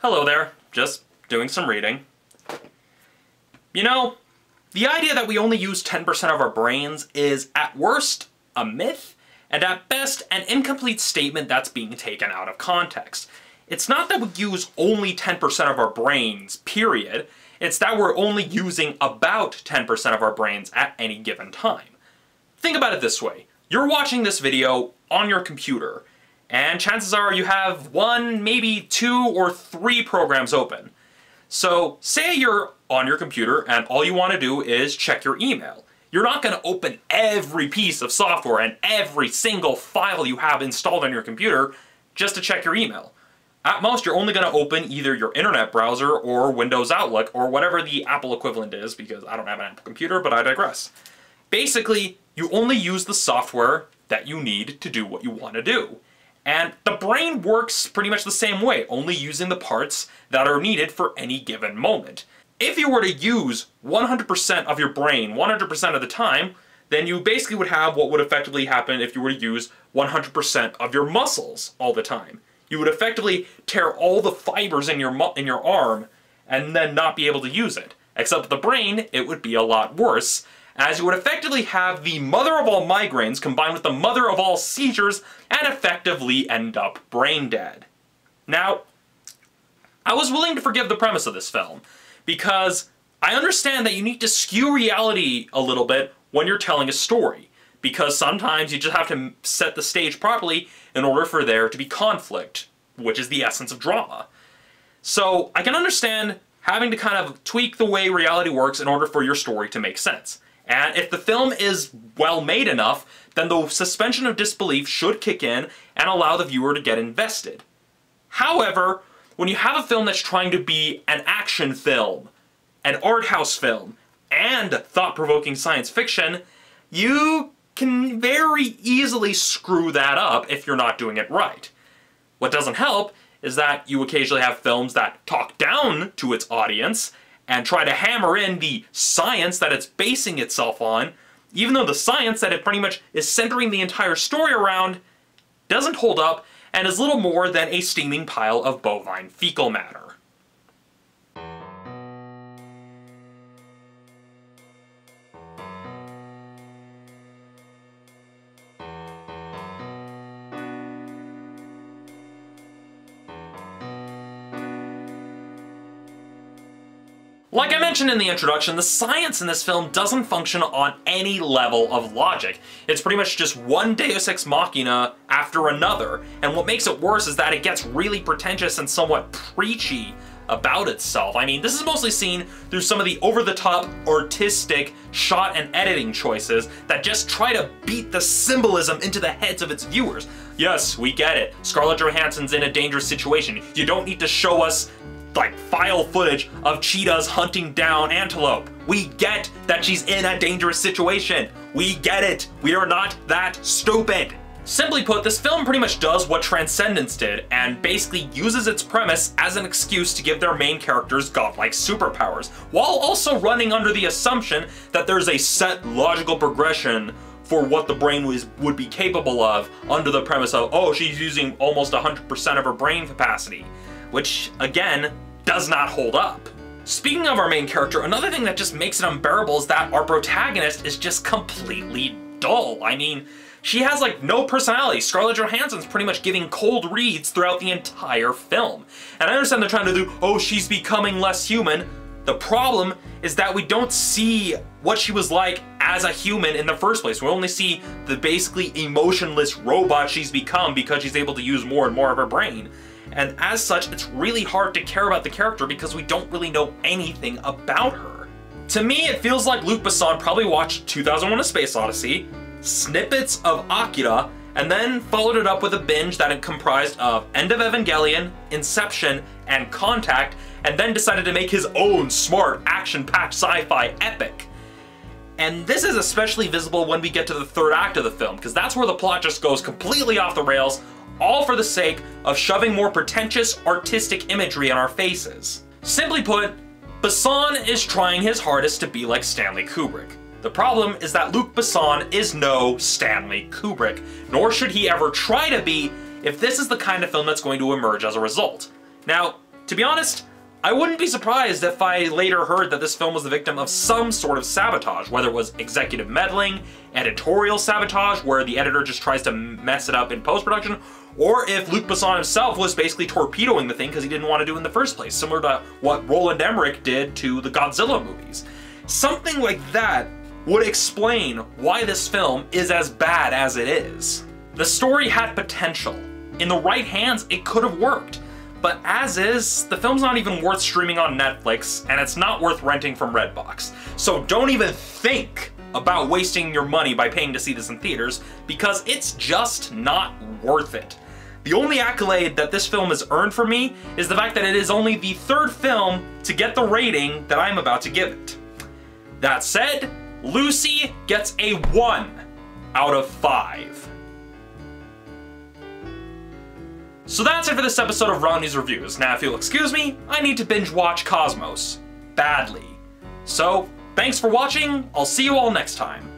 Hello there, just doing some reading. You know, the idea that we only use 10% of our brains is, at worst, a myth, and at best, an incomplete statement that's being taken out of context. It's not that we use only 10% of our brains, period. It's that we're only using about 10% of our brains at any given time. Think about it this way. You're watching this video on your computer, and chances are you have one, maybe two or three programs open. So say you're on your computer and all you want to do is check your email. You're not going to open every piece of software and every single file you have installed on your computer just to check your email. At most, you're only going to open either your internet browser or Windows Outlook or whatever the Apple equivalent is, because I don't have an Apple computer, but I digress. Basically, you only use the software that you need to do what you want to do. And the brain works pretty much the same way, only using the parts that are needed for any given moment. If you were to use 100% of your brain 100% of the time, then you basically would have what would effectively happen if you were to use 100% of your muscles all the time. You would effectively tear all the fibers in your arm and then not be able to use it. Except with the brain, it would be a lot worse, as you would effectively have the mother of all migraines combined with the mother of all seizures and effectively end up brain dead. Now, I was willing to forgive the premise of this film, because I understand that you need to skew reality a little bit when you're telling a story, because sometimes you just have to set the stage properly in order for there to be conflict, which is the essence of drama. So I can understand having to kind of tweak the way reality works in order for your story to make sense. And if the film is well made enough, then the suspension of disbelief should kick in and allow the viewer to get invested. However, when you have a film that's trying to be an action film, an art house film, and thought-provoking science fiction, you can very easily screw that up if you're not doing it right. What doesn't help is that you occasionally have films that talk down to its audience and try to hammer in the science that it's basing itself on, even though the science that it pretty much is centering the entire story around doesn't hold up and is little more than a steaming pile of bovine fecal matter. Like I mentioned in the introduction, the science in this film doesn't function on any level of logic. It's pretty much just one deus ex machina after another, and what makes it worse is that it gets really pretentious and somewhat preachy about itself. I mean, this is mostly seen through some of the over-the-top, artistic shot and editing choices that just try to beat the symbolism into the heads of its viewers. Yes, we get it. Scarlett Johansson's in a dangerous situation. You don't need to show us like file footage of cheetahs hunting down antelope. We get that she's in a dangerous situation. We get it. We are not that stupid. Simply put, this film pretty much does what Transcendence did and basically uses its premise as an excuse to give their main characters godlike superpowers, while also running under the assumption that there's a set logical progression for what the brain would be capable of under the premise of, oh, she's using almost 100% of her brain capacity. Which, again, does not hold up. Speaking of our main character, another thing that just makes it unbearable is that our protagonist is just completely dull. I mean, she has like no personality. Scarlett Johansson's pretty much giving cold reads throughout the entire film. And I understand they're trying to do, oh, she's becoming less human. The problem is that we don't see what she was like as a human in the first place. We only see the basically emotionless robot she's become because she's able to use more and more of her brain. And as such, it's really hard to care about the character because we don't really know anything about her. To me, it feels like Luc Besson probably watched 2001: A Space Odyssey, snippets of Akira, and then followed it up with a binge that it comprised of End of Evangelion, Inception, and Contact, and then decided to make his own smart, action-packed sci-fi epic. And this is especially visible when we get to the third act of the film, because that's where the plot just goes completely off the rails, all for the sake of shoving more pretentious artistic imagery in our faces. Simply put, Besson is trying his hardest to be like Stanley Kubrick. The problem is that Luc Besson is no Stanley Kubrick, nor should he ever try to be if this is the kind of film that's going to emerge as a result. Now, To be honest, I wouldn't be surprised if I later heard that this film was the victim of some sort of sabotage, whether it was executive meddling, editorial sabotage, where the editor just tries to mess it up in post-production, or if Luc Besson himself was basically torpedoing the thing because he didn't want to do it in the first place, similar to what Roland Emmerich did to the Godzilla movies. Something like that would explain why this film is as bad as it is. The story had potential. In the right hands, it could have worked. But as is, the film's not even worth streaming on Netflix, and it's not worth renting from Redbox. So don't even think about wasting your money by paying to see this in theaters, because it's just not worth it. The only accolade that this film has earned for me is the fact that it is only the third film to get the rating that I'm about to give it. That said, Lucy gets a 1 out of 5. So that's it for this episode of Romney's Reviews. Now, if you'll excuse me, I need to binge watch Cosmos. Badly. So, thanks for watching, I'll see you all next time.